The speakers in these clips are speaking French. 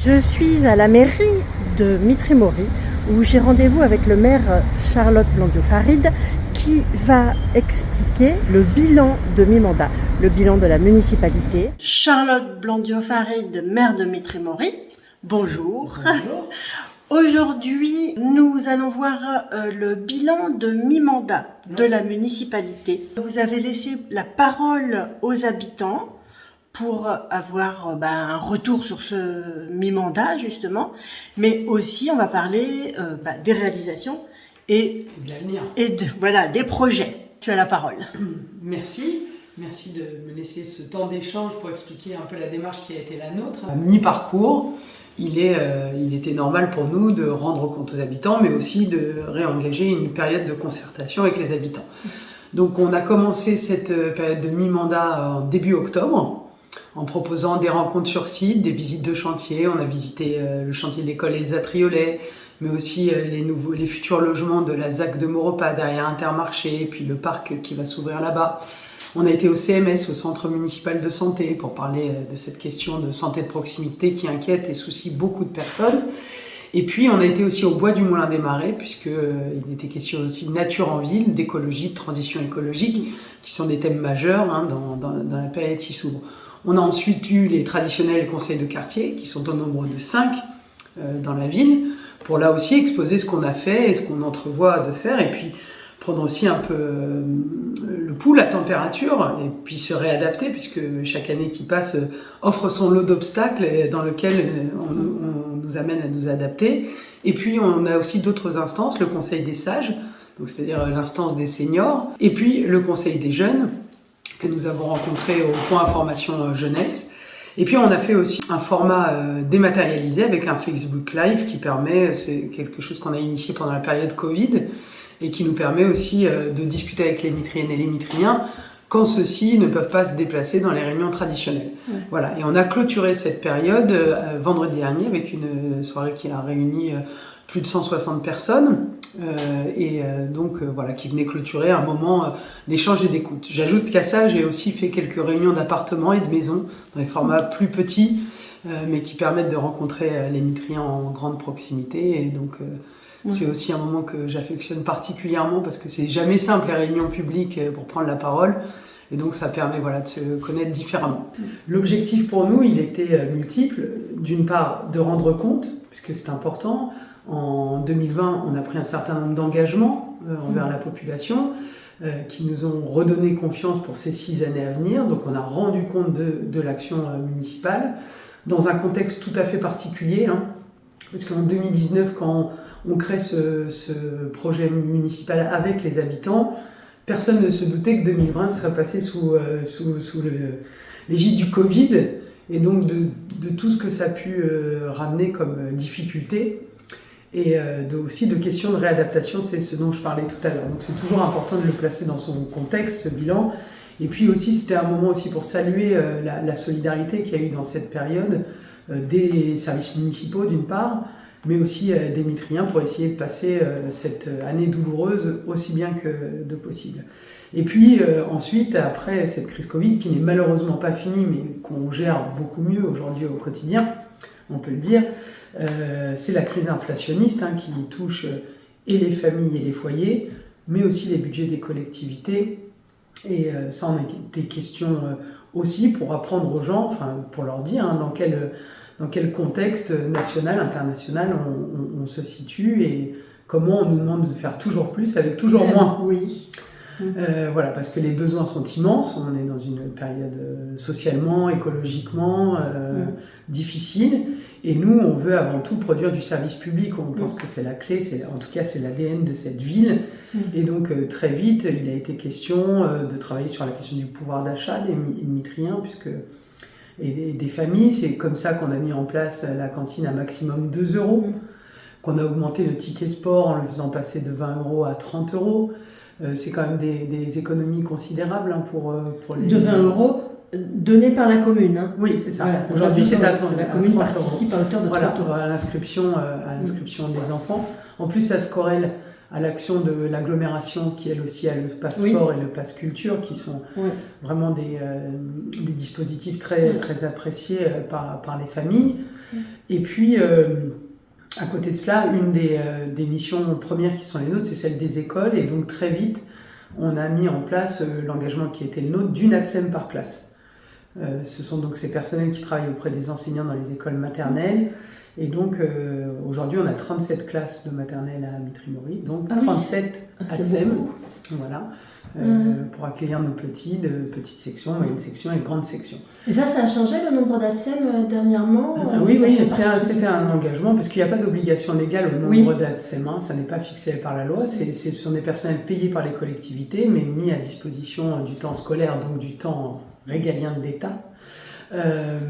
Je suis à la mairie de Mitry-Mory où j'ai rendez-vous avec le maire Charlotte Blandiot-Farid qui va expliquer le bilan de mi-mandat, le bilan de la municipalité. Charlotte Blandiot-Farid, maire de Mitry-Mory, bonjour. Bonjour. Aujourd'hui, nous allons voir le bilan de mi-mandat de la municipalité. Vous avez laissé la parole aux habitants pour avoir un retour sur ce mi-mandat justement, mais aussi on va parler des réalisations et des projets. Tu as la parole. Merci de me laisser ce temps d'échange pour expliquer un peu la démarche qui a été la nôtre. À mi-parcours, il était normal pour nous de rendre compte aux habitants, mais aussi de réengager une période de concertation avec les habitants. Donc on a commencé cette période de mi-mandat en début octobre, en proposant des rencontres sur site, des visites de chantier. On a visité le chantier de l'école Elsa Triolet, mais aussi les futurs logements de la ZAC de Maurepas derrière Intermarché, et puis le parc qui va s'ouvrir là-bas. On a été au CMS, au Centre municipal de santé, pour parler de cette question de santé de proximité qui inquiète et soucie beaucoup de personnes. Et puis on a été aussi au Bois du Moulin des Marais, puisqu'il était question aussi de nature en ville, d'écologie, de transition écologique, qui sont des thèmes majeurs dans la période qui s'ouvre. On a ensuite eu les traditionnels conseils de quartier, qui sont au nombre de 5 dans la ville, pour là aussi exposer ce qu'on a fait et ce qu'on entrevoit de faire, et puis prendre aussi un peu le pouls, la température, et puis se réadapter, puisque chaque année qui passe offre son lot d'obstacles dans lequel on nous amène à nous adapter. Et puis on a aussi d'autres instances, le conseil des sages, donc c'est-à-dire l'instance des seniors, et puis le conseil des jeunes, que nous avons rencontré au point information jeunesse. Et puis on a fait aussi un format dématérialisé avec un Facebook Live qui permet, c'est quelque chose qu'on a initié pendant la période Covid, et qui nous permet aussi de discuter avec les Mitriennes et les Mitriens quand ceux-ci ne peuvent pas se déplacer dans les réunions traditionnelles. Ouais. Voilà. Et on a clôturé cette période vendredi dernier avec une soirée qui a réuni plus de 160 personnes qui venait clôturer un moment d'échange et d'écoute. J'ajoute qu'à ça, j'ai aussi fait quelques réunions d'appartements et de maisons dans des formats plus petits, mais qui permettent de rencontrer les Mitriens en grande proximité. Et donc, c'est aussi un moment que j'affectionne particulièrement parce que c'est jamais simple les réunions publiques pour prendre la parole. Et donc ça permet de se connaître différemment. L'objectif pour nous, il était multiple. D'une part, de rendre compte, puisque c'est important. En 2020, on a pris un certain nombre d'engagements envers la population qui nous ont redonné confiance pour ces 6 années à venir. Donc on a rendu compte de l'action municipale dans un contexte tout à fait particulier. Parce qu'en 2019, quand on crée ce projet municipal avec les habitants, personne ne se doutait que 2020 serait passé sous l'égide du Covid, et donc de tout ce que ça a pu ramener comme difficulté, et aussi de questions de réadaptation, c'est ce dont je parlais tout à l'heure. Donc c'est toujours important de le placer dans son contexte, ce bilan. Et puis aussi, c'était un moment aussi pour saluer la solidarité qu'il y a eu dans cette période, des services municipaux d'une part, mais aussi des Mitriens pour essayer de passer cette année douloureuse aussi bien que de possible. Et puis ensuite, après cette crise Covid, qui n'est malheureusement pas finie, mais qu'on gère beaucoup mieux aujourd'hui au quotidien, on peut le dire, c'est la crise inflationniste qui touche et les familles et les foyers, mais aussi les budgets des collectivités. Et ça en était question aussi pour apprendre aux gens, pour leur dire dans quel contexte national, international on se situe et comment on nous demande de faire toujours plus avec toujours moins. Oui. Parce que les besoins sont immenses, on est dans une période socialement, écologiquement difficile, et nous on veut avant tout produire du service public, on pense que c'est la clé, en tout cas c'est l'ADN de cette ville, et donc très vite il a été question de travailler sur la question du pouvoir d'achat des Mitriens, et des familles. C'est comme ça qu'on a mis en place la cantine à maximum 2 €, qu'on a augmenté le ticket sport en le faisant passer de 20 € à 30 €. C'est quand même des économies considérables pour les... De 20 € donnés par la commune. Oui, c'est ça. Voilà, aujourd'hui, c'est à 30 €. La commune participe à hauteur de 30 €. À l'inscription des enfants. En plus, ça se corrèle à l'action de l'agglomération qui elle aussi a le passeport et le pass culture qui sont vraiment des dispositifs très appréciés par les familles. Et puis à côté de cela, une des missions premières qui sont les nôtres, c'est celle des écoles, et donc très vite on a mis en place l'engagement qui était le nôtre d'une ATSEM par classe. Ce sont donc ces personnels qui travaillent auprès des enseignants dans les écoles maternelles. Et donc, aujourd'hui, on a 37 classes de maternelle à Mitry-Mory, donc 37 ATSEM, voilà, pour accueillir nos petits, de petites sections, moyennes sections et grandes sections. Et ça a changé le nombre d'ATSEM dernièrement? Oui, c'était un engagement, parce qu'il n'y a pas d'obligation légale au nombre d'ATSEM, hein, ça n'est pas fixé par la loi, ce sont des personnels payés par les collectivités, mais mis à disposition du temps scolaire, donc du temps régalien de l'État.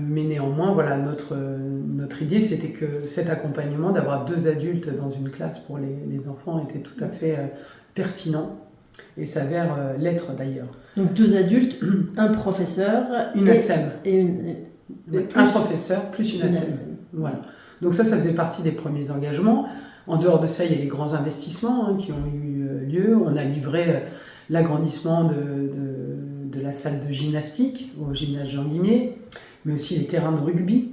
Mais néanmoins, voilà, notre idée, c'était que cet accompagnement, d'avoir 2 adultes dans une classe pour les enfants, était tout à fait pertinent et s'avère l'être d'ailleurs. Donc 2 adultes, un professeur, une ATSEM. Un professeur plus une ATSEM. Voilà. Donc ça faisait partie des premiers engagements. En dehors de ça, il y a les grands investissements qui ont eu lieu. On a livré l'agrandissement de la salle de gymnastique au gymnase Jean Guimier, mais aussi les terrains de rugby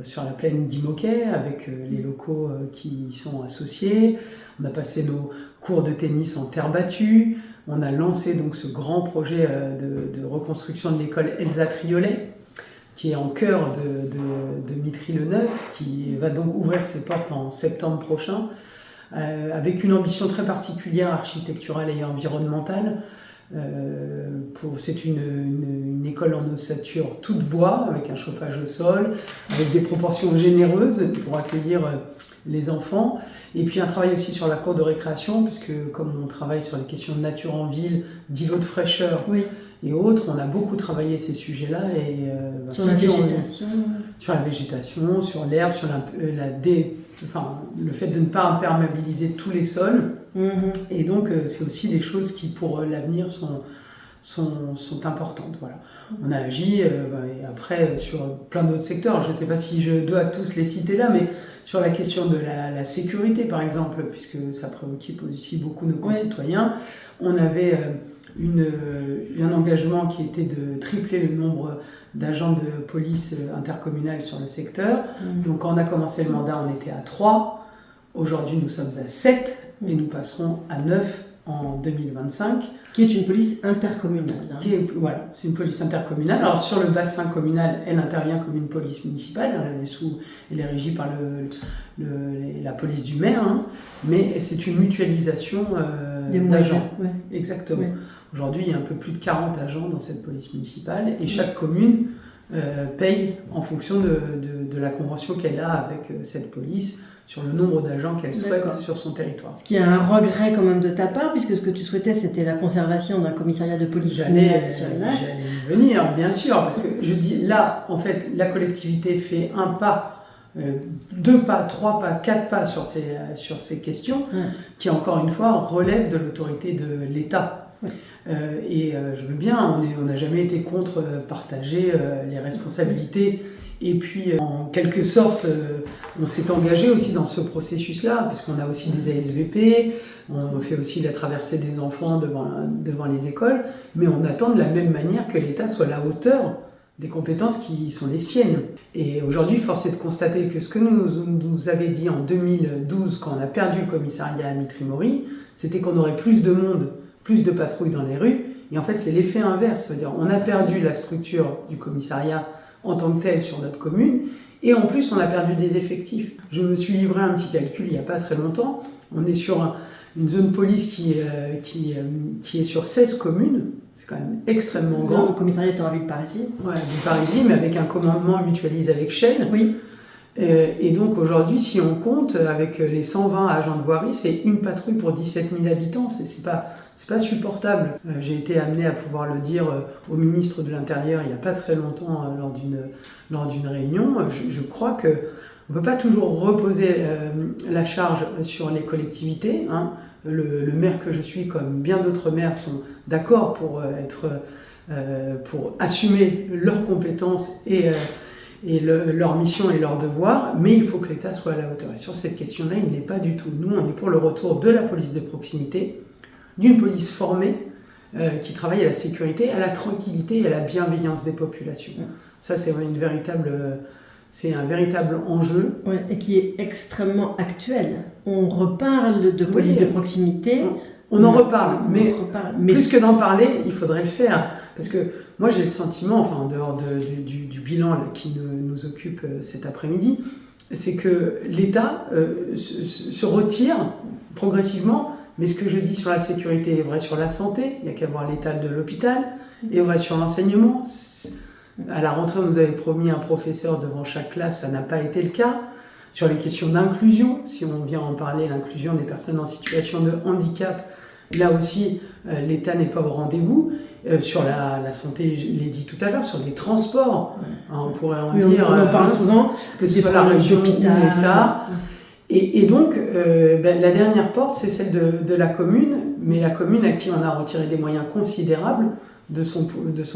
sur la plaine d'Imoquet avec les locaux qui y sont associés. On a passé nos cours de tennis en terre battue. On a lancé donc ce grand projet de reconstruction de l'école Elsa Triolet, qui est en cœur de Mitry-le-Neuf, qui va donc ouvrir ses portes en septembre prochain, avec une ambition très particulière architecturale et environnementale. C'est une école en ossature toute bois, avec un chauffage au sol, avec des proportions généreuses pour accueillir les enfants. Et puis un travail aussi sur la cour de récréation, puisque comme on travaille sur les questions de nature en ville, d'îlots de fraîcheur et autres, on a beaucoup travaillé ces sujets-là. Sur la végétation. Sur la végétation, sur l'herbe, sur le fait de ne pas imperméabiliser tous les sols. Et donc c'est aussi des choses qui pour l'avenir sont importantes. Voilà. On a agi et après sur plein d'autres secteurs, je ne sais pas si je dois tous les citer là, mais sur la question de la sécurité par exemple, puisque ça préoccupe aussi beaucoup nos concitoyens, on avait un engagement qui était de tripler le nombre d'agents de police intercommunale sur le secteur. Donc quand on a commencé le mandat, on était à 3. Aujourd'hui, nous sommes à 7 et nous passerons à 9 en 2025. Qui est une police intercommunale. Voilà, c'est une police intercommunale. Alors sur le bassin communal, elle intervient comme une police municipale. Elle est régie par la police du maire, mais c'est une mutualisation d'agents. Exactement. Ouais. Aujourd'hui, il y a un peu plus de 40 agents dans cette police municipale et chaque commune paye en fonction de la convention qu'elle a avec cette police sur le nombre d'agents qu'elle souhaite sur son territoire. Ce qui est un regret quand même de ta part, puisque ce que tu souhaitais, c'était la conservation d'un commissariat de police nationale. J'allais y venir, bien sûr, parce que je dis, là, en fait, la collectivité fait un pas, 2 pas, 3 pas, 4 pas sur ces questions, qui, encore une fois, relèvent de l'autorité de l'État. Je veux bien, on n'a jamais été contre partager les responsabilités. Et puis, en quelque sorte, on s'est engagé aussi dans ce processus-là, parce qu'on a aussi des ASVP, on fait aussi la traversée des enfants devant les écoles, mais on attend de la même manière que l'État soit à la hauteur des compétences qui sont les siennes. Et aujourd'hui, force est de constater que ce que nous avait dit en 2012, quand on a perdu le commissariat à Mitry-Mory, c'était qu'on aurait plus de monde, plus de patrouilles dans les rues, et en fait, c'est l'effet inverse, c'est-à-dire on a perdu la structure du commissariat en tant que tel sur notre commune, et en plus on a perdu des effectifs. Je me suis livré un petit calcul il n'y a pas très longtemps, on est sur une zone police qui est sur 16 communes, c'est quand même extrêmement grand. Le commissariat est en ville parisienne. Ouais, ville parisienne, mais avec un commandement mutualisé avec Chelles. Oui. Et donc aujourd'hui, si on compte avec les 120 agents de voirie, c'est une patrouille pour 17 000 habitants. C'est pas supportable. J'ai été amené à pouvoir le dire au ministre de l'Intérieur il n'y a pas très longtemps lors d'une réunion. Je crois que on peut pas toujours reposer la charge sur les collectivités. Le maire que je suis, comme bien d'autres maires, sont d'accord pour assumer leurs compétences leur mission et leur devoir, mais il faut que l'État soit à la hauteur. Et sur cette question-là, il n'est pas du tout. Nous, on est pour le retour de la police de proximité, d'une police formée, qui travaille à la sécurité, à la tranquillité et à la bienveillance des populations. Ça, c'est un véritable enjeu. Ouais, et qui est extrêmement actuel. On reparle de police de proximité. On en reparle, mais plus que d'en parler, il faudrait le faire. Parce que moi, j'ai le sentiment, en dehors du bilan là, qui nous occupe cet après-midi, c'est que l'État se retire progressivement. Mais ce que je dis sur la sécurité est vrai sur la santé, il n'y a qu'à voir l'état de l'hôpital, est vrai sur l'enseignement. À la rentrée, on nous avait promis un professeur devant chaque classe, ça n'a pas été le cas. Sur les questions d'inclusion, si on vient en parler, l'inclusion des personnes en situation de handicap, là aussi, l'État n'est pas au rendez-vous. Sur la santé, je l'ai dit tout à l'heure, sur les transports, on pourrait en dire... On en parle souvent, que ce soit la région ou l'État. Et donc, la dernière porte, c'est celle de la commune, mais la commune à qui on a retiré des moyens considérables de son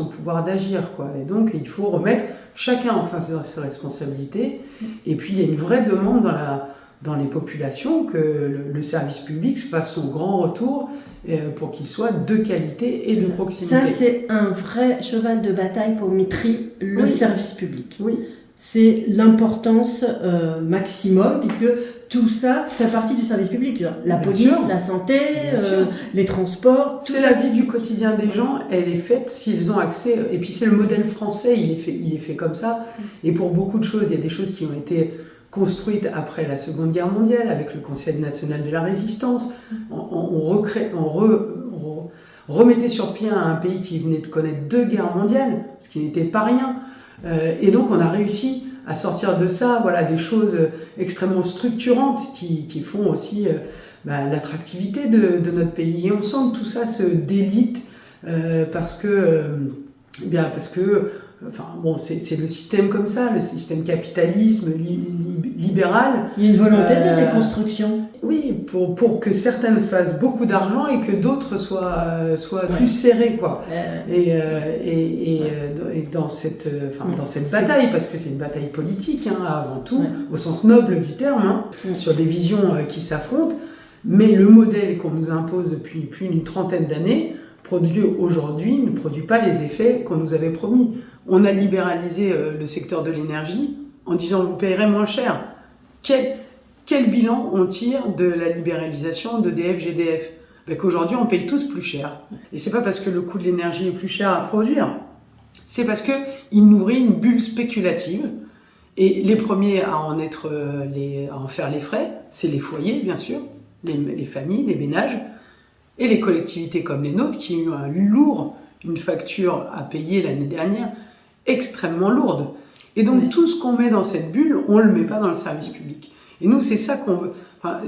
pouvoir d'agir, quoi. Et donc, il faut remettre chacun en face de ses responsabilités. Et puis, il y a une vraie demande dans les populations que le service public fasse son grand retour pour qu'il soit de qualité et de proximité. Ça, c'est un vrai cheval de bataille pour Mitry, le service public. Oui. C'est l'importance maximum, puisque tout ça fait partie du service public. La police, la santé, les transports. C'est la vie du quotidien des gens, elle est faite s'ils ont accès. Et puis c'est le modèle français, il est fait comme ça. Et pour beaucoup de choses, il y a des choses qui ont été construites après la Seconde Guerre mondiale, avec le Conseil national de la résistance. On remettait sur pied un pays qui venait de connaître 2 guerres mondiales, ce qui n'était pas rien. Et donc on a réussi à sortir de ça, des choses extrêmement structurantes qui font aussi l'attractivité de notre pays. Et on sent que tout ça se délite parce que c'est le système comme ça, le système capitalisme libéral. Il y a une volonté de déconstruction. Oui, pour que certaines fassent beaucoup d'argent et que d'autres soient plus serrées, quoi. Et dans cette bataille, parce que c'est une bataille politique, avant tout, au sens noble du terme, sur des visions qui s'affrontent, mais le modèle qu'on nous impose depuis plus d'une trentaine d'années aujourd'hui ne produit pas les effets qu'on nous avait promis. On a libéralisé le secteur de l'énergie en disant vous payerez moins cher. Quel bilan on tire de la libéralisation d'EDF, GDF? Qu'aujourd'hui on paye tous plus cher. Et c'est pas parce que le coût de l'énergie est plus cher à produire, c'est parce que il nourrit une bulle spéculative. Et les premiers à en faire les frais, c'est les foyers bien sûr, les familles, les ménages, et les collectivités comme les nôtres qui ont eu une facture à payer l'année dernière extrêmement lourde. Et donc tout ce qu'on met dans cette bulle, on le met pas dans le service public. Et nous, c'est ça qu'on veut.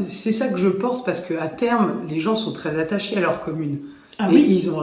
C'est ça que je porte parce qu'à terme, les gens sont très attachés à leur commune. Ah oui. Ils ont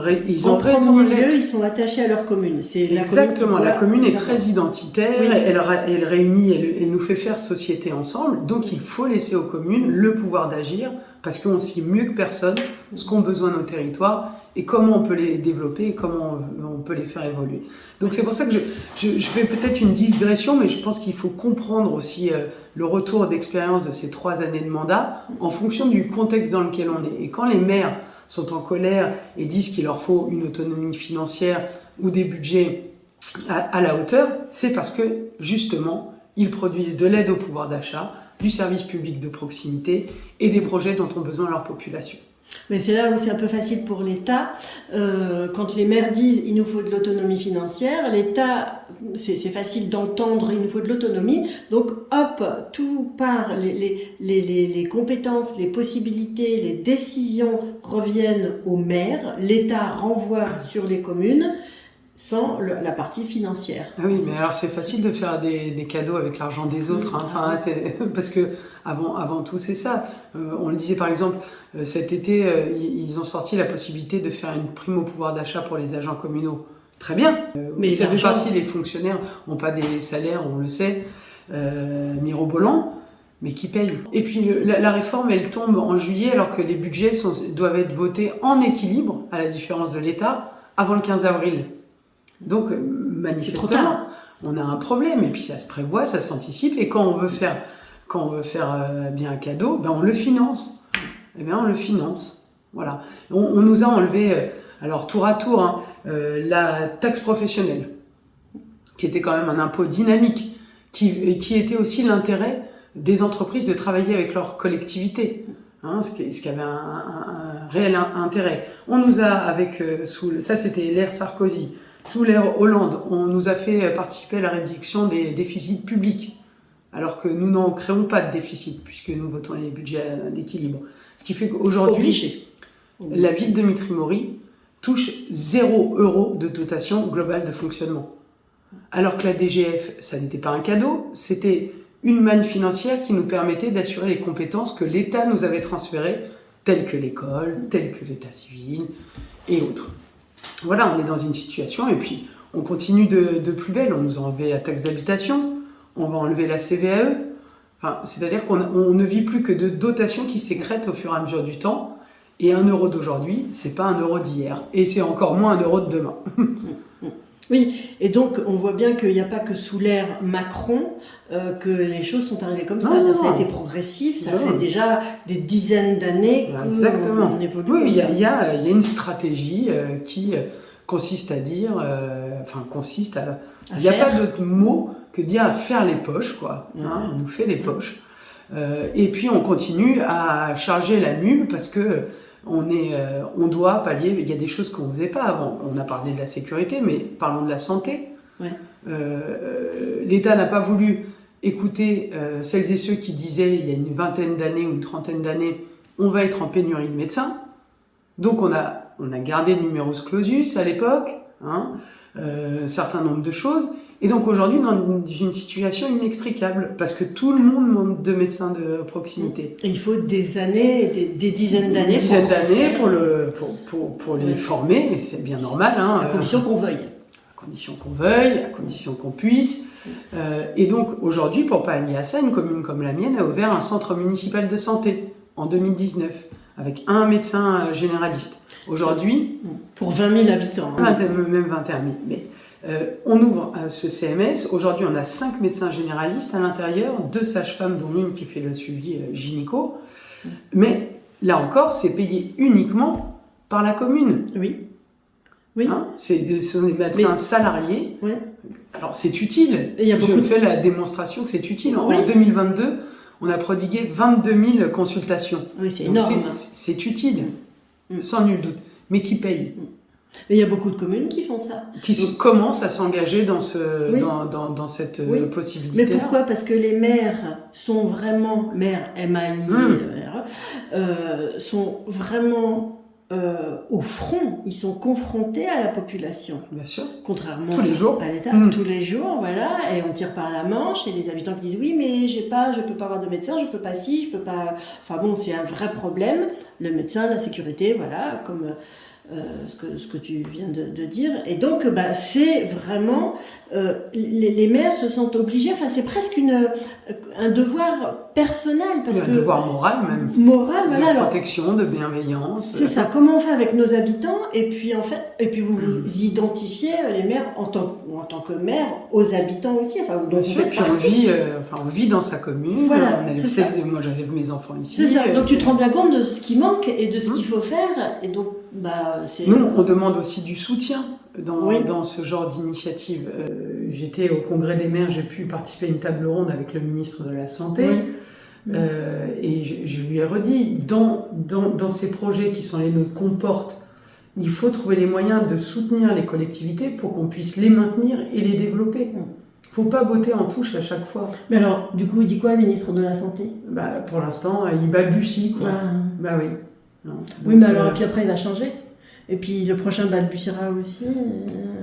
en premier lieu, ils sont attachés à leur commune. Exactement. La commune est très identitaire. Oui. Elle réunit, elle nous fait faire société ensemble. Donc, il faut laisser aux communes le pouvoir d'agir parce qu'on sait mieux que personne ce qu'ont besoin nos territoires et comment on peut les développer et comment on peut les faire évoluer. Donc, c'est pour ça que je fais peut-être une digression, mais je pense qu'il faut comprendre aussi le retour d'expérience de ces 3 années de mandat en fonction du contexte dans lequel on est. Et quand les maires sont en colère et disent qu'il leur faut une autonomie financière ou des budgets à la hauteur, c'est parce que, justement, ils produisent de l'aide au pouvoir d'achat, du service public de proximité et des projets dont ont besoin leur population. Mais c'est là où c'est un peu facile pour l'État. Quand les maires disent il nous faut de l'autonomie financière, l'État, c'est facile d'entendre il nous faut de l'autonomie. Donc hop, tout part, les compétences, les possibilités, les décisions reviennent aux maires. L'État renvoie sur les communes sans la partie financière. Ah oui, mais alors c'est facile de faire des cadeaux avec l'argent des autres, parce que avant tout c'est ça. On le disait par exemple, cet été, ils ont sorti la possibilité de faire une prime au pouvoir d'achat pour les agents communaux. Très bien, mais ça fait partie, les fonctionnaires n'ont pas des salaires, on le sait, mirobolants, mais qui payent. Et puis la réforme, elle tombe en juillet alors que les budgets doivent être votés en équilibre, à la différence de l'État, avant le 15 avril. Donc, manifestement, on a un problème. Et puis ça se prévoit, ça s'anticipe. Et quand on veut faire bien un cadeau, ben on le finance. Eh bien, on le finance. Voilà. On nous a enlevé, alors tour à tour, hein, la taxe professionnelle, qui était quand même un impôt dynamique, qui était aussi l'intérêt des entreprises de travailler avec leur collectivité, hein, ce qui avait un réel intérêt. On nous a, ça c'était l'ère Sarkozy, sous l'ère Hollande, on nous a fait participer à la réduction des déficits publics, alors que nous n'en créons pas de déficit, puisque nous votons les budgets d'équilibre. Ce qui fait qu'aujourd'hui, la ville de Mitry-Mory touche 0 € de dotation globale de fonctionnement. Alors que la DGF, ça n'était pas un cadeau, c'était une manne financière qui nous permettait d'assurer les compétences que l'État nous avait transférées, telles que l'école, telles que l'état civil et autres. Voilà, on est dans une situation, et puis on continue de plus belle. On nous a enlevé la taxe d'habitation, on va enlever la CVAE. Enfin, c'est-à-dire qu'on ne vit plus que de dotations qui sécrètent au fur et à mesure du temps. Et 1 € d'aujourd'hui, c'est pas 1 € d'hier. Et c'est encore moins 1 € de demain. Oui, et donc on voit bien qu'il n'y a pas que sous l'ère Macron que les choses sont arrivées comme ça. Non, ça a été progressif, ça non. fait déjà des dizaines d'années qu'on évolue. Oui, comme il ça. y a une stratégie qui consiste à dire, il n'y a pas d'autre mot que dire faire les poches, quoi. Hein, on nous fait les poches. Et puis on continue à charger la mule parce que on doit pallier. Il y a des choses qu'on ne faisait pas avant. On a parlé de la sécurité, mais parlons de la santé. Ouais. L'État n'a pas voulu écouter celles et ceux qui disaient il y a une vingtaine d'années ou une trentaine d'années, on va être en pénurie de médecins. Donc on a gardé le numerus clausus à l'époque, hein, certain nombre de choses. Et donc aujourd'hui, dans une situation inextricable, parce que tout le monde manque de médecins de proximité. Et il faut des années, des dizaines d'années. Des dizaines d'années pour les former, et c'est bien normal. Hein, à condition qu'on veuille. À condition qu'on veuille, à condition qu'on puisse. Et donc aujourd'hui, pour pallier à ça, une commune comme la mienne a ouvert un centre municipal de santé en 2019, avec un médecin généraliste. Aujourd'hui... Pour 20 000 habitants. Hein. Même 21 000. Mais on ouvre ce CMS. Aujourd'hui, on a 5 médecins généralistes à l'intérieur, 2 sages-femmes, dont une qui fait le suivi gynéco. Mais là encore, c'est payé uniquement par la commune. Oui. Oui. Hein, ce sont des médecins salariés. Ouais. Alors, c'est utile. Je fais la démonstration que c'est utile. Oui. En 2022, on a prodigué 22 000 consultations. Oui, c'est énorme. C'est utile, sans nul doute. Mais qui paye. Mais il y a beaucoup de communes qui font ça. Commencent à s'engager dans cette possibilité. Mais pourquoi ? Parce que les maires sont vraiment, maires MAI, sont vraiment au front. Ils sont confrontés à la population. Bien sûr. Contrairement tous les jours. À l'État. Tous les jours, voilà. Et on tire par la manche. Et les habitants qui disent oui, mais je peux pas avoir de médecin, je peux pas ci, je peux pas. Enfin bon, c'est un vrai problème. Le médecin, la sécurité, voilà, comme. Ce que tu viens de dire. Et donc, c'est vraiment... les maires se sentent obligés, enfin, c'est presque un devoir personnel. Un devoir moral, même. Moral, voilà. De protection, de bienveillance. C'est ça. Comment on fait avec nos habitants ? Et puis, vous vous identifiez, les maires, en tant que maire, aux habitants aussi. Enfin, donc, on vit dans sa commune. Voilà, moi, j'élève mes enfants ici. C'est ça. Donc, tu te rends bien compte de ce qui manque et de ce qu'il faut faire. Et donc, nous, on demande aussi du soutien dans ce genre d'initiative. J'étais au congrès des maires, j'ai pu participer à une table ronde avec le ministre de la Santé. Et je lui ai redit, dans ces projets qui sont les nôtres qu'on porte, il faut trouver les moyens de soutenir les collectivités pour qu'on puisse les maintenir et les développer. Il ne faut pas botter en touche à chaque fois. Mais alors, du coup, il dit quoi, le ministre de la Santé ? Pour l'instant, il balbutie, quoi. Oui. Non. Oui, mais alors, puis après, il va changer. Et puis, le prochain balbutiera aussi.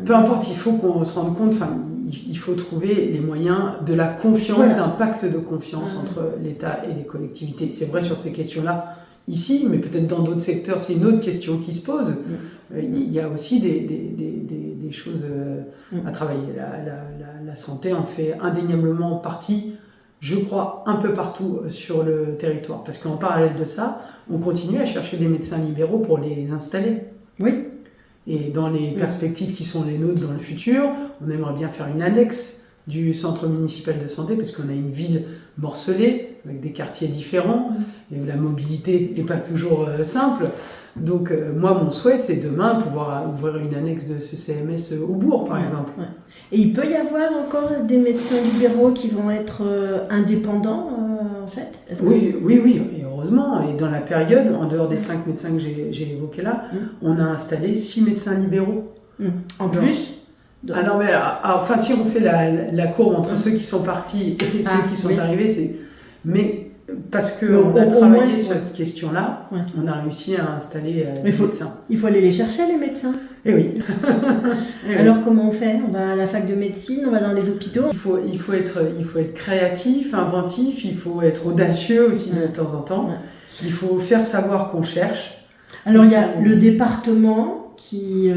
Peu importe, il faut qu'on se rende compte, il faut trouver les moyens de la confiance, d'un pacte de confiance entre l'État et les collectivités. C'est vrai sur ces questions-là, ici, mais peut-être dans d'autres secteurs, c'est une autre question qui se pose. Il y a aussi des choses à travailler. La santé en fait indéniablement partie, je crois, un peu partout sur le territoire. Parce qu'en parallèle de ça, on continue à chercher des médecins libéraux pour les installer. Oui. Et dans les perspectives qui sont les nôtres dans le futur, on aimerait bien faire une annexe du centre municipal de santé, parce qu'on a une ville morcelée, avec des quartiers différents, et où la mobilité n'est pas toujours simple. Donc moi, mon souhait, c'est demain pouvoir ouvrir une annexe de ce CMS au bourg, par exemple. Ouais. Et il peut y avoir encore des médecins libéraux qui vont être indépendants, en fait? Oui, et heureusement. Et dans la période, en dehors des 5 médecins que j'ai évoqués là, on a installé 6 médecins libéraux. En plus? Alors, enfin, si on fait la courbe entre ceux qui sont partis et ceux qui sont arrivés, c'est... Mais parce qu'on a travaillé sur cette question-là, on a réussi à installer des médecins. Il faut aller les chercher, les médecins. Eh oui. Alors comment on fait? On va à la fac de médecine, on va dans les hôpitaux. Il faut être créatif, inventif, il faut être audacieux aussi de temps en temps. Il faut faire savoir qu'on cherche. Alors il y a le département qui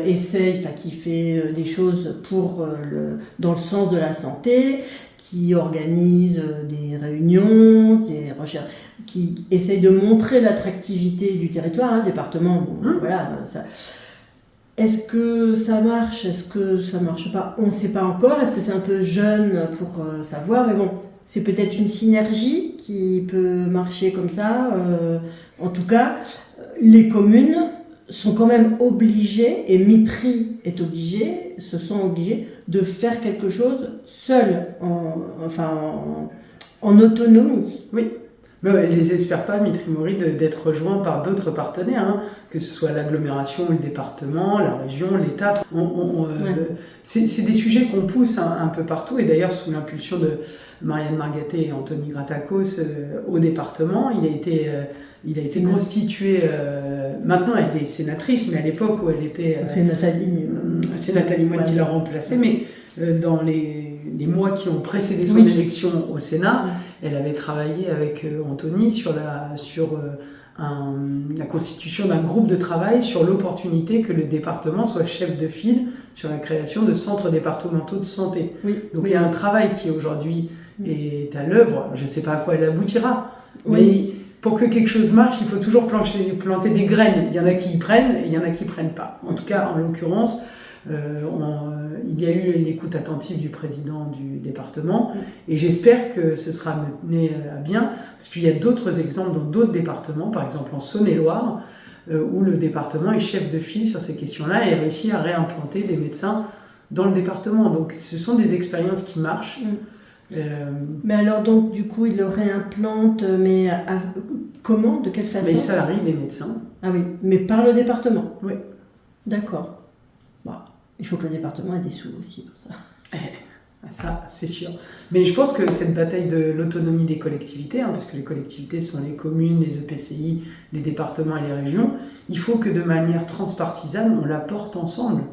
essaye, qui fait des choses dans le sens de la santé, qui organise des réunions, des recherches, qui essaye de montrer l'attractivité du territoire. Le département, voilà, ça. Est-ce que ça marche? Est-ce que ça marche pas? On ne sait pas encore. Est-ce que c'est un peu jeune pour savoir? Mais bon, c'est peut-être une synergie qui peut marcher comme ça. En tout cas, les communes sont quand même obligées, et Mitry se sont obligés de faire quelque chose seul, en autonomie. Oui. Mais elles ne désespèrent pas, Mitry-Mory, d'être rejoint par d'autres partenaires, que ce soit l'agglomération, le département, la région, l'État. C'est des sujets qu'on pousse un peu partout, et d'ailleurs sous l'impulsion de Marianne Margatet et Anthony Gratakos au département, il a été constitué, maintenant elle est sénatrice, mais à l'époque où elle était... c'est Nathalie Moine qui l'a remplacée, mais dans les mois qui ont précédé son élection au Sénat, elle avait travaillé avec Anthony sur la constitution d'un groupe de travail sur l'opportunité que le département soit chef de file sur la création de centres départementaux de santé. Donc il y a un travail qui aujourd'hui est à l'œuvre. Je ne sais pas à quoi elle aboutira, mais pour que quelque chose marche, il faut toujours planter des graines. Il y en a qui y prennent, et il y en a qui ne prennent pas. En tout cas, en l'occurrence, il y a eu l'écoute attentive du président du département, et j'espère que ce sera mené à bien, parce qu'il y a d'autres exemples dans d'autres départements, par exemple en Saône-et-Loire, où le département est chef de file sur ces questions-là et a réussi à réimplanter des médecins dans le département. Donc ce sont des expériences qui marchent. Mais alors donc du coup ils le réimplantent, mais comment, de quelle façon? Mais ils salarient des médecins. Ah oui, mais par le département? Oui. D'accord. Il faut que le département ait des sous aussi pour ça. Ça, c'est sûr. Mais je pense que cette bataille de l'autonomie des collectivités, parce que les collectivités sont les communes, les EPCI, les départements et les régions, il faut que de manière transpartisane, on la porte ensemble.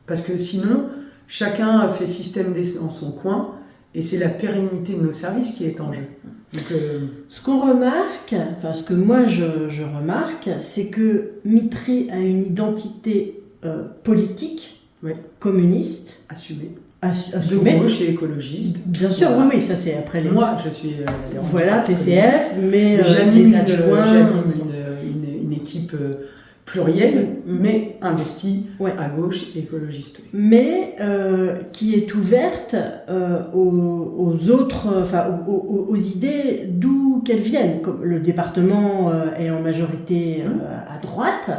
Parce que sinon, chacun fait système dans son coin, et c'est la pérennité de nos services qui est en jeu. Donc, ce qu'on remarque, ce que moi je remarque, c'est que Mitry a une identité politique, communiste, assumé. De gauche et écologiste. Bien sûr, oui, ça c'est après les... Moi, je suis... PCF, mais j'anime les adjoints... une équipe plurielle, mais investie à gauche et écologiste. Mais qui est ouverte aux autres, aux idées d'où qu'elles viennent. Comme le département est en majorité à droite,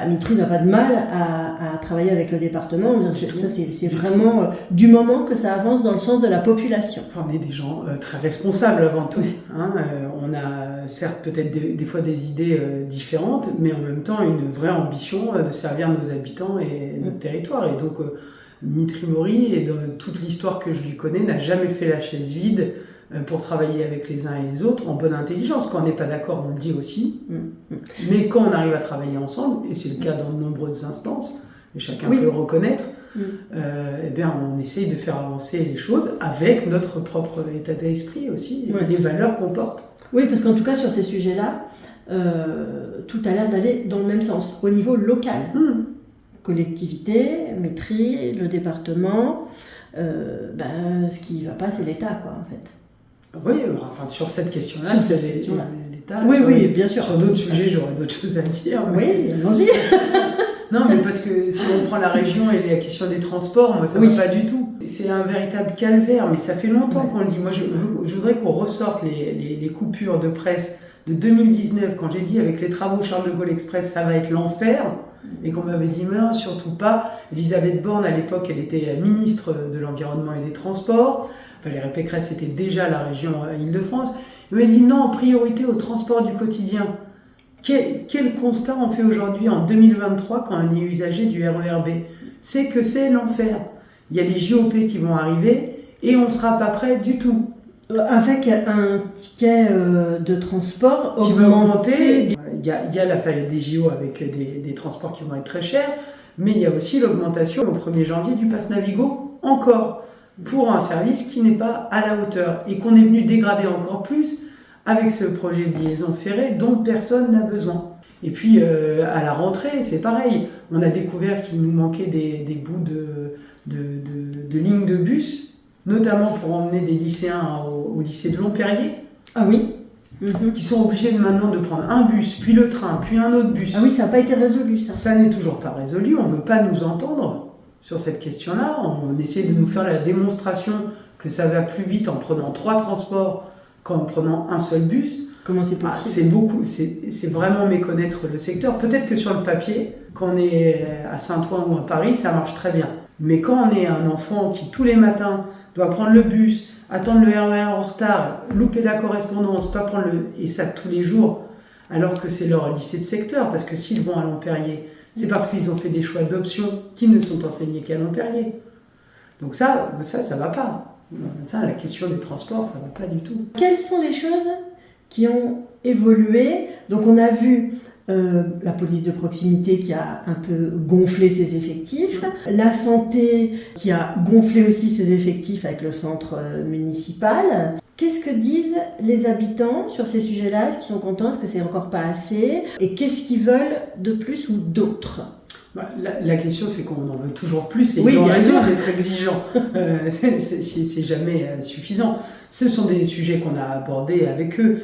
Mitry n'a pas de mal à travailler avec le département. C'est vraiment du moment que ça avance dans le sens de la population. On est des gens très responsables avant tout. On a certes peut-être des fois des idées différentes, mais en même temps une vraie ambition de servir nos habitants et notre territoire. Et donc Mitry-Mory, et dans toute l'histoire que je lui connais, n'a jamais fait la chaise vide pour travailler avec les uns et les autres en bonne intelligence. Quand on n'est pas d'accord, on le dit aussi. Mais quand on arrive à travailler ensemble, et c'est le cas dans de nombreuses instances, et chacun peut le reconnaître, on essaye de faire avancer les choses avec notre propre état d'esprit aussi, et les valeurs qu'on porte. Oui, parce qu'en tout cas, sur ces sujets-là, tout a l'air d'aller dans le même sens, au niveau local. Collectivité, Mitry, le département, ce qui ne va pas, c'est l'État, en fait. Oui, sur cette question-là, c'est l'État. Oui, bien sûr. Sur d'autres sujets, j'aurais d'autres choses à dire. Oui, allons-y. Non, mais parce que si on prend la région et la question des transports, moi, ça ne va pas du tout. C'est un véritable calvaire, mais ça fait longtemps qu'on le dit. Moi, je voudrais qu'on ressorte les coupures de presse de 2019, quand j'ai dit avec les travaux Charles de Gaulle Express, ça va être l'enfer, et qu'on m'avait dit, mais non, surtout pas. Elisabeth Borne, à l'époque, elle était ministre de l'Environnement et des Transports. Valérie Pécresse était déjà la région Île-de-France. Elle m'a dit, non, priorité au transport du quotidien. Quel constat on fait aujourd'hui en 2023 quand on est usager du RER B? C'est que c'est l'enfer. Il y a les JOP qui vont arriver et on ne sera pas prêt du tout. Avec un ticket de transport qui va augmenter. Il y a la période des JO avec des transports qui vont être très chers, mais il y a aussi l'augmentation au 1er janvier du Pass Navigo encore, pour un service qui n'est pas à la hauteur et qu'on est venu dégrader encore plus avec ce projet de liaison ferrée dont personne n'a besoin. Et puis à la rentrée, c'est pareil. On a découvert qu'il nous manquait des bouts de lignes de bus, notamment pour emmener des lycéens au lycée de Longperrier. Ah oui. Qui sont obligés maintenant de prendre un bus, puis le train, puis un autre bus. Ah oui, ça n'a pas été résolu, ça. Ça n'est toujours pas résolu. On ne veut pas nous entendre sur cette question-là. On essaie de nous faire la démonstration que ça va plus vite en prenant 3 transports qu'en prenant un seul bus. Comment c'est possible? C'est beaucoup, c'est vraiment méconnaître le secteur. Peut-être que sur le papier, quand on est à Saint-Ouen ou à Paris, ça marche très bien. Mais quand on est un enfant qui tous les matins doit prendre le bus, attendre le RER en retard, louper la correspondance, pas prendre et ça tous les jours, alors que c'est leur lycée de secteur, parce que s'ils vont à Longperrier, c'est parce qu'ils ont fait des choix d'options qui ne sont enseignés qu'à Longperrier. Donc ça va pas. Ça, la question des transports, ça va pas du tout. Quelles sont les choses qui ont évolué? Donc on a vu la police de proximité qui a un peu gonflé ses effectifs, la santé qui a gonflé aussi ses effectifs avec le centre municipal. Qu'est-ce que disent les habitants sur ces sujets-là? Est-ce qu'ils sont contents? Est-ce que c'est encore pas assez? Et qu'est-ce qu'ils veulent de plus ou d'autre? La question, c'est qu'on en veut toujours plus et oui, ils ont raison sûr d'être exigeants. C'est jamais suffisant. Ce sont des sujets qu'on a abordés avec eux.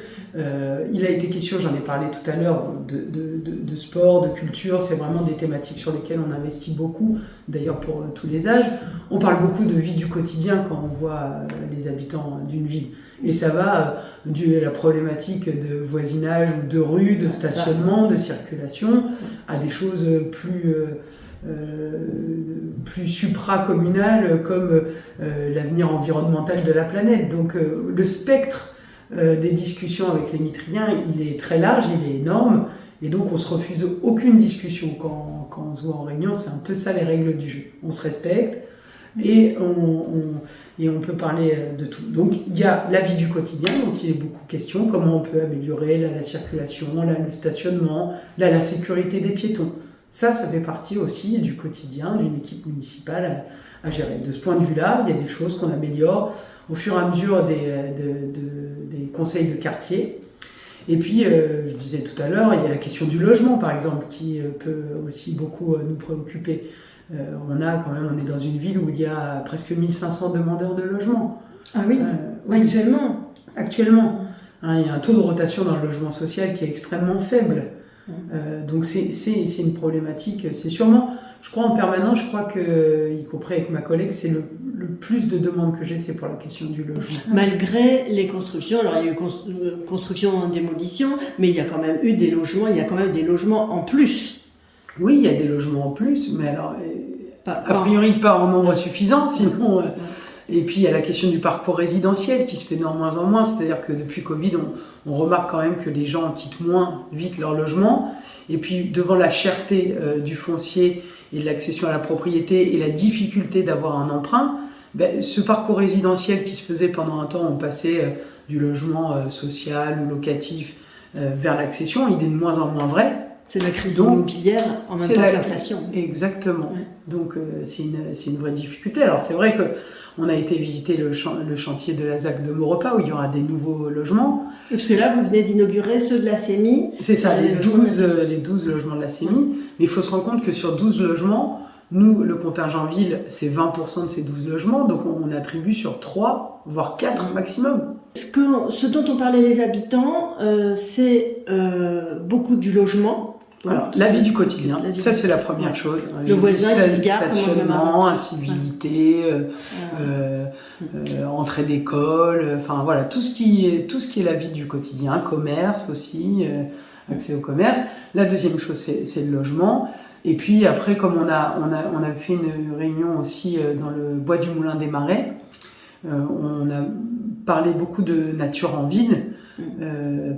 Il a été question, j'en ai parlé tout à l'heure, de sport, de culture. C'est vraiment des thématiques sur lesquelles on investit beaucoup, d'ailleurs pour tous les âges. On parle beaucoup de vie du quotidien quand on voit les habitants d'une ville. Et ça va de la problématique de voisinage ou de rue, de stationnement, de circulation, à des choses plus supracommunales comme l'avenir environnemental de la planète. Donc le spectre des discussions avec les Mitriens, il est très large, il est énorme, et donc on se refuse aucune discussion quand on se voit en réunion. C'est un peu ça les règles du jeu. On se respecte et on peut parler de tout. Donc il y a la vie du quotidien dont il est beaucoup question, comment on peut améliorer la circulation, le stationnement, la sécurité des piétons. Ça fait partie aussi du quotidien d'une équipe municipale à gérer. De ce point de vue-là, il y a des choses qu'on améliore au fur et à mesure des conseils de quartier. Et puis, je disais tout à l'heure, il y a la question du logement, par exemple, qui peut aussi beaucoup nous préoccuper. On est dans une ville où il y a presque 1500 demandeurs de logement. Ah oui, actuellement. Actuellement. Il y a un taux de rotation dans le logement social qui est extrêmement faible. Donc c'est une problématique. C'est sûrement, je crois en permanence, y compris avec ma collègue, c'est le plus de demandes que j'ai, c'est pour la question du logement. Malgré les constructions, alors il y a eu construction en démolition, mais il y a quand même eu des logements, il y a quand même des logements en plus. Oui, il y a des logements en plus, mais alors, a priori pas en nombre suffisant, sinon... Et puis il y a la question du parcours résidentiel qui se fait de moins en moins, c'est-à-dire que depuis Covid, on remarque quand même que les gens quittent moins vite leur logement. Et puis devant la cherté du foncier et de l'accession à la propriété et la difficulté d'avoir un emprunt, ce parcours résidentiel qui se faisait pendant un temps, on passait du logement social ou locatif vers l'accession, il est de moins en moins vrai. C'est la crise immobilière en même temps que l'inflation. Exactement. Ouais. Donc c'est une vraie difficulté. Alors c'est vrai qu'on a été visiter le chantier de la ZAC de Maurepas où il y aura des nouveaux logements. Et parce que là, vous venez d'inaugurer ceux de la CEMI. C'est ça, les 12 logements de la CEMI. Mais il faut se rendre compte que sur 12 logements, nous, le contingent ville, c'est 20% de ces 12 logements. Donc on attribue sur 3, voire 4 maximum. Ce dont on parlait les habitants, c'est beaucoup du logement. Alors, la vie du quotidien, ça c'est la première chose. Le voisin qui se gare, stationnement, incivilité, entrée d'école, enfin voilà, tout ce qui est la vie du quotidien, commerce aussi, accès au commerce. La deuxième chose, c'est le logement. Et puis après, comme on a fait une réunion aussi dans le bois du Moulin des Marais, on a parlé beaucoup de nature en ville,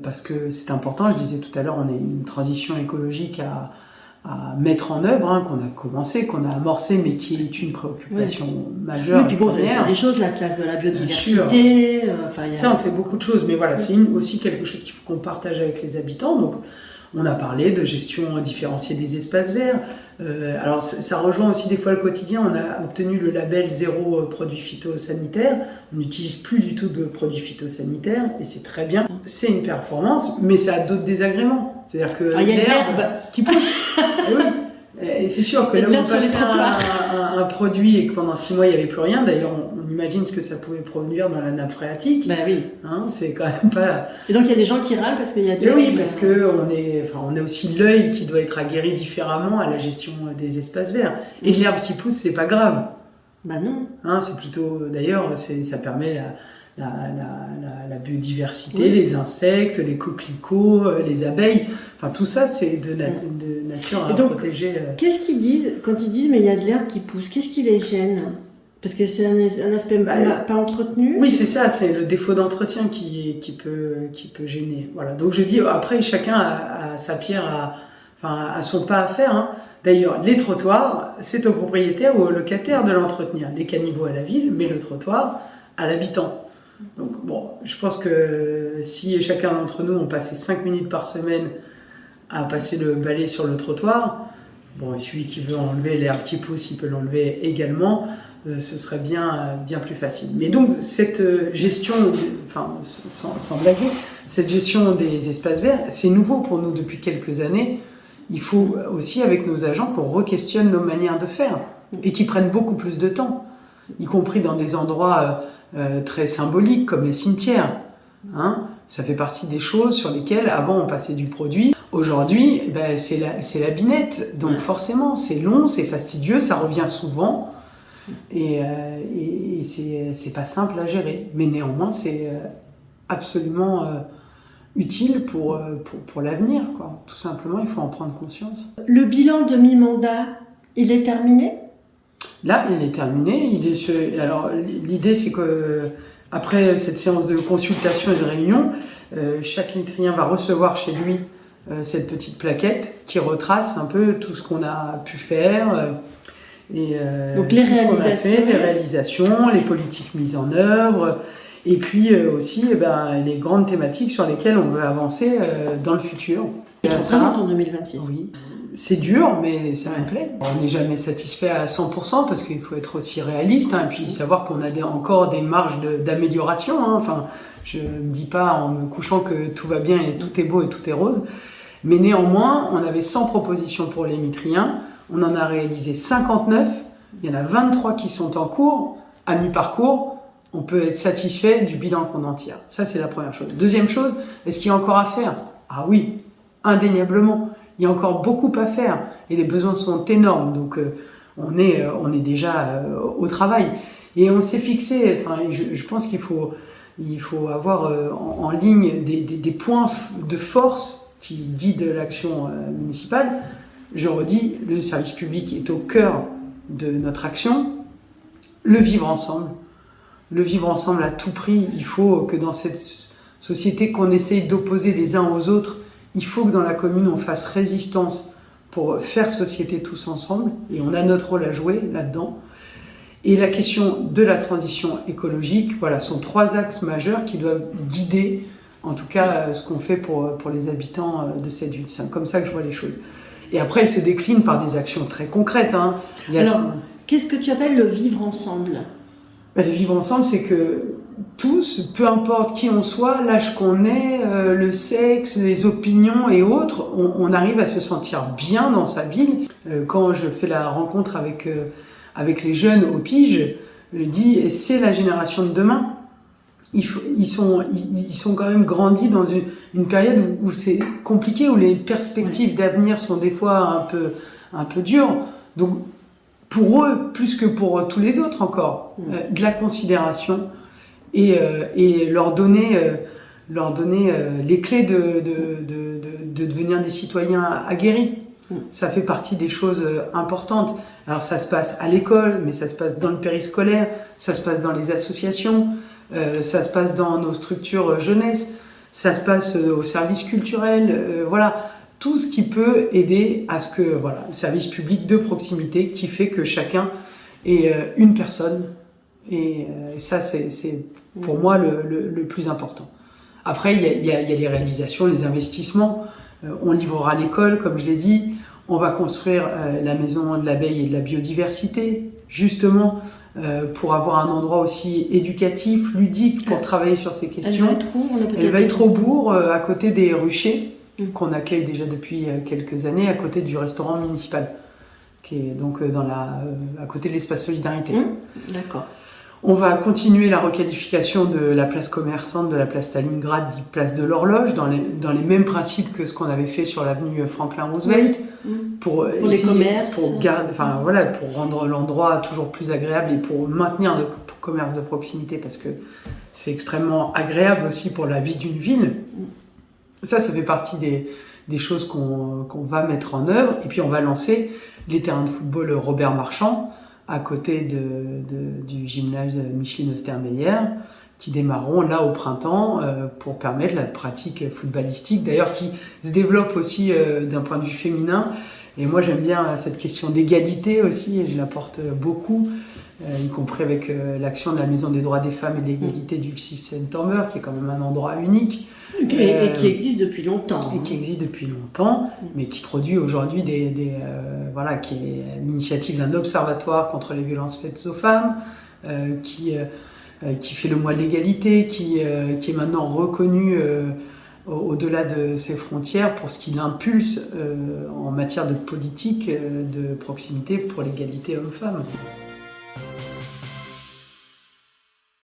parce que c'est important. Je disais tout à l'heure, on a une transition écologique à mettre en œuvre, qu'on a commencé, qu'on a amorcé, mais qui est une préoccupation majeure. Oui, puis bon, vous avez fait des choses, la classe de la biodiversité. Ça, on fait beaucoup de choses, mais voilà, c'est aussi quelque chose qu'il faut qu'on partage avec les habitants. Donc, on a parlé de gestion différenciée des espaces verts. Alors, ça rejoint aussi des fois le quotidien. On a obtenu le label zéro produit phytosanitaire. On n'utilise plus du tout de produits phytosanitaires et c'est très bien. C'est une performance, mais ça a d'autres désagréments. C'est-à-dire que l'herbe qui pousse. Et oui. Et c'est sûr que là où on passe un produit et que pendant 6 mois il n'y avait plus rien, d'ailleurs on imagine ce que ça pouvait produire dans la nappe phréatique. Ben oui. C'est quand même pas. Et donc il y a des gens qui râlent parce qu'il y a des. Oui, parce que on a aussi l'œil qui doit être aguerri différemment à la gestion des espaces verts. Et de l'herbe qui pousse, c'est pas grave. Ben non. C'est plutôt, d'ailleurs, ça permet la biodiversité, les insectes, les coquelicots, les abeilles. Enfin, tout ça, c'est de nature à protéger. Qu'est-ce qu'ils disent quand ils disent mais il y a de l'herbe qui pousse? Qu'est-ce qui les gêne? Parce que c'est un aspect pas entretenu. Oui, c'est ça, c'est le défaut d'entretien qui peut gêner. Voilà. Donc je dis, après, chacun a sa pierre, a son pas à faire. D'ailleurs, les trottoirs, c'est au propriétaire ou au locataire de l'entretenir. Les caniveaux à la ville, mais le trottoir à l'habitant. Donc bon, je pense que si chacun d'entre nous on passait 5 minutes par semaine à passer le balai sur le trottoir, bon, et celui qui veut enlever l'herbe qui pousse, il peut l'enlever également, ce serait bien plus facile. Mais donc cette gestion, sans blaguer, cette gestion des espaces verts, c'est nouveau pour nous depuis quelques années. Il faut aussi avec nos agents qu'on re-questionne nos manières de faire et qui prennent beaucoup plus de temps, y compris dans des endroits très symboliques comme les cimetières. Ça fait partie des choses sur lesquelles avant on passait du produit. Aujourd'hui, c'est la binette, donc forcément c'est long, c'est fastidieux, ça revient souvent et c'est pas simple à gérer. Mais néanmoins c'est absolument utile pour l'avenir, quoi. Tout simplement, il faut en prendre conscience. Le bilan de mi-mandat, il est terminé ? Là, il est terminé. Alors, l'idée, c'est que après cette séance de consultation et de réunion, chaque litrien va recevoir chez lui cette petite plaquette qui retrace un peu tout ce qu'on a pu faire. Donc les réalisations, les politiques mises en œuvre, et puis aussi les grandes thématiques sur lesquelles on veut avancer dans le futur. Et qu'on présente en 2026. Oui. C'est dur, mais ça me plaît. On n'est jamais satisfait à 100% parce qu'il faut être aussi réaliste, et puis savoir qu'on a encore des marges d'amélioration. Enfin, je ne dis pas en me couchant que tout va bien et tout est beau et tout est rose. Mais néanmoins, on avait 100 propositions pour les mitriens. On en a réalisé 59. Il y en a 23 qui sont en cours. À mi-parcours, on peut être satisfait du bilan qu'on en tire. Ça, c'est la première chose. Deuxième chose, est-ce qu'il y a encore à faire ? Ah oui, indéniablement. Il y a encore beaucoup à faire et les besoins sont énormes. Donc, on est déjà au travail. Et on s'est fixé, je pense qu'il faut avoir en ligne des points de force qui guident l'action municipale. Je redis, le service public est au cœur de notre action. Le vivre ensemble. Le vivre ensemble à tout prix. Il faut que dans cette société qu'on essaye d'opposer les uns aux autres, il faut que dans la commune, on fasse résistance pour faire société tous ensemble. Et on a notre rôle à jouer là-dedans. Et la question de la transition écologique, voilà, sont 3 axes majeurs qui doivent guider, en tout cas, ce qu'on fait pour les habitants de cette ville. C'est comme ça que je vois les choses. Et après, elles se déclinent par des actions très concrètes. Alors, qu'est-ce que tu appelles le vivre ensemble ? Le vivre ensemble, c'est que tous, peu importe qui on soit, l'âge qu'on est, le sexe, les opinions et autres, on arrive à se sentir bien dans sa ville. Quand je fais la rencontre avec les jeunes au Pige, je dis c'est la génération de demain. ils sont quand même grandis dans une période où c'est compliqué, où les perspectives d'avenir sont des fois un peu dures. Donc, pour eux, plus que pour tous les autres encore, de la considération et leur donner les clés de devenir des citoyens aguerris. Ça fait partie des choses importantes. Alors ça se passe à l'école, mais ça se passe dans le périscolaire, ça se passe dans les associations, ça se passe dans nos structures jeunesse, ça se passe au service culturel, voilà. Tout ce qui peut aider à ce que, voilà, le service public de proximité qui fait que chacun est une personne. Et ça, c'est pour moi le plus important. Après, il y a les réalisations, les investissements. On livrera l'école, comme je l'ai dit. On va construire la maison de l'abeille et de la biodiversité, justement, pour avoir un endroit aussi éducatif, ludique, pour travailler sur ces questions. Elle va être au bourg, à côté des ruchers, qu'on accueille déjà depuis quelques années, à côté du restaurant municipal, qui est donc à côté de l'espace Solidarité. D'accord. On va continuer la requalification de la place commerçante de la place Stalingrad, dite place de l'horloge, dans les mêmes principes que ce qu'on avait fait sur l'avenue Franklin Roosevelt, pour les commerces, pour rendre l'endroit toujours plus agréable et pour maintenir le commerce de proximité, parce que c'est extrêmement agréable aussi pour la vie d'une ville. Ça fait partie des choses qu'on va mettre en œuvre. Et puis on va lancer les terrains de football Robert Marchand, à côté du gymnase Micheline Ostermeyer, qui démarreront là au printemps pour permettre la pratique footballistique, d'ailleurs qui se développe aussi d'un point de vue féminin. Et moi j'aime bien cette question d'égalité aussi, et je l'apporte beaucoup, y compris avec l'action de la Maison des droits des femmes et de l'égalité du CIF Saint-Omer, qui est quand même un endroit unique. Et qui existe depuis longtemps. Et qui existe depuis longtemps, mais qui produit aujourd'hui qui est l'initiative d'un observatoire contre les violences faites aux femmes, qui fait le mois de l'égalité, qui est maintenant reconnu au-delà de ses frontières pour ce qu'il impulse en matière de politique de proximité pour l'égalité homme-femme.